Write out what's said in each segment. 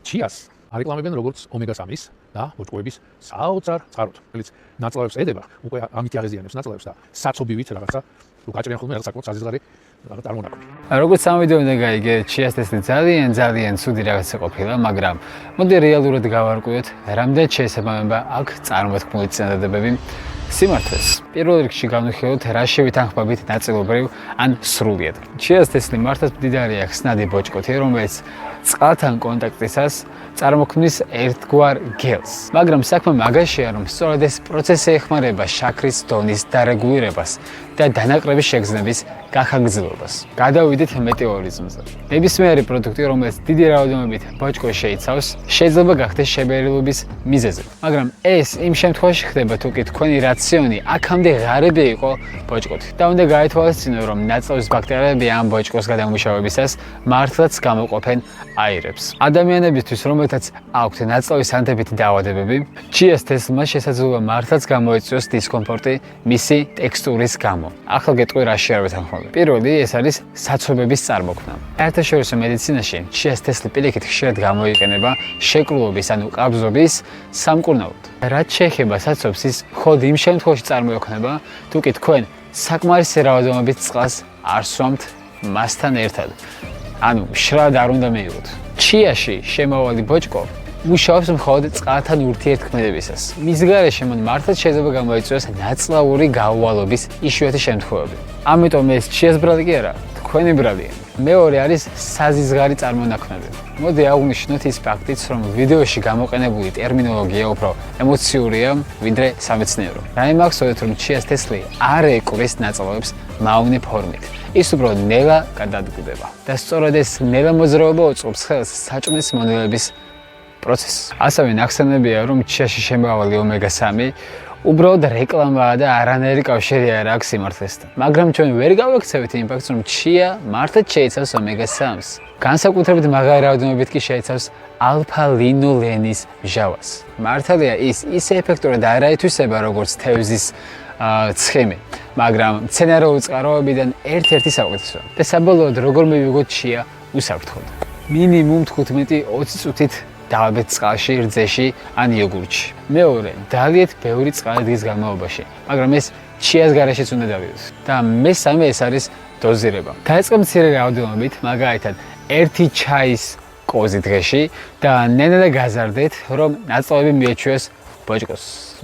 ჩიას არეკლამებენ როგორც ომეგა-3-ის და ბოჭკოების საოცარ წყაროდ, რომელიც ნაწლავებს ედება, უკვე ამით აღეზიანებს ნაწლავებს და საცობივით რაღაცა თუ გაჭრიან ხოლმე რაღაც საკმაოდ საზღარი რაღაც წარმონაქმნი. როგორც ამ ვიდეოდან გაიგე, ჩიას ტესტი ძალიან ცუდი რაღაცა ყოფილა, მაგრამ მოდი რეალურად გავარკვიოთ, რამდენად შეესაბამება აქ წარმოთქმული წინადადებები სიმართლეს. პირველ რიგში განვიხილოთ რა შევეთანხმებით ნაწილობრივ ან სრულიად. ჩიას ტესტი მართლაც მდიდარია ხსნადი ბოჭკოთი, რომელიც წყალთან კონტაქტისას წარმოქმნის ერთგვარ გელს. მაგრამ საქმე მაგაშია, რომ სწორედ ეს პროცესი ეხმარება შაქრის დონის დარეგულირებას და დანაკლების შეგრძნების გახანგრძლივებას. გადავიდეთ მეტეორიზმზე. ნებისმიერი პროდუქტი, რომელიც დიდი რაოდენობით ბოჭკოს შეიცავს, შეიძლება გახდეს შეფერილობის მიზეზი. მაგრამ ეს იმ შემთხვევაში ხდება, თუ კი თქვენი რაციონი აქამდე ღარიბი იყო ბოჭკოთი. და უნდა გაითვალისწინო, რომ ნაწლავის ბაქტერიები ამ ბოჭკოს გადამუშავებისას მართლაც გამოყოფენ აირებს. ადამიანებისთვის, რომელთაც აქვთ ნაწლავის ანთებითი დაავადებები, ჩიას ტესტმა შესაძლოა მართლაც გამოიწვიოს დისკომფორტი მისი ტექსტურის გამო. ახლა გეტყვი რაში არ ვეთანხმები. პირველი ეს არის საცობების წარმოქმნა. საერთაშორისო მედიცინაში ჩიას ტესტი პირიქით ხშირად გამოიყენება შეკრულობის ანუ ყაბზობის სამკურნალოდ. რაც შეეხება საცობს, ის მხოლოდ იმ შემთხვევაში წარმოიქმნება, თუ კი თქვენ საკმარისი რაოდენობით წყალს არ სვამთ მასთან ერთად. ანუ შრად არ უნდა მიიღოთ. ჩიაში შემავალი ბოჭკო მუშაობს მხოლოდ წყალთან ურთიერთქმედებისას. მის გარეშე მან მართლაც შეიძლება გამოიწვიოს ნაწლავური გაუვალობის იშვიათი შემთხვევები. ამიტომ ეს ჩიას ბრალი კი არა, თქვენი ბრალია. მეორე არის საზიზღარი წარმონაქმნები. მოდი აღვნიშნოთ ის ფაქტიც, რომ ვიდეოში გამოყენებული ტერმინოლოგია უფრო ემოციურია, ვიდრე სამეცნიერო. რაიმე ახსოვეთ, რომ ჩიას ტესტი არ ეკვრეს ნაწლავებს მავნე ფორმით. ის უბრალოდ ნელა გადადგდება. და სწორედ ეს ნელა მოძრაობა უწყობს ხელს საჭმლის მონელების პროცესს. ასევე ნახსენებია, რომ ჩიაში შემავალი ომეგა-3 უბრალოდ რეკლამაა და არანაირი კავშირი არ აქვს სიმართლესთან. მაგრამ ჩვენ ვერ გავაქცევით იმ ფაქტს, რომ ჩია მართლაც შეიცავს ომეგა-3-ს. განსაკუთრებით მაგარი რაოდენობით კი შეიცავს ალფა-ლინოლენის მჟავას. მართალია ის ისე ეფექტურად არ აითვისება როგორც თევზის ცხიმი, მაგრამ მცენარეული წყაროებიდან ერთ-ერთი საუკეთესოა. და საბოლოოდ როგორ მივიღოთ ჩია უსაფრთხოდ. მინიმუმ 15-20 წუთით დავაბეთ წყალში, რძეში ან იოგურტში. მეორე, დალიეთ ბევრი წყალი დღის განმავლობაში, მაგრამ ეს ჩიას გარეშეც უნდა დავიდოთ. და მესამე ეს არის დოზირება. დაიწყე მცირე რაოდენობით, მაგალითად 1 ჩაის კოზი დღეში და ნენა გაზარდეთ, რომ ნაწლავები მიეჩვიოს ბოჭკოს.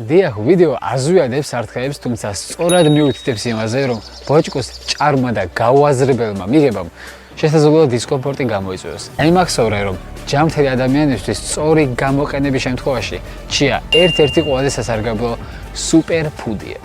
დიახ, ვიდეო აზვიადებს არტყეებს, თუმცა სწორად მიუთითებს იმაზე, რომ ბოჭკოს ჭარბმა და გაუაზრებელმა მიღებამ შესაძლოა დისკომფორტი გამოიწვიოს. იმახსოვრე, რომ ჯანმრთელი ადამიანისთვის სწორი გამოყენების შემთხვევაში ჩია ერთ-ერთი ყველაზე სასარგებლო სუპერფუდია.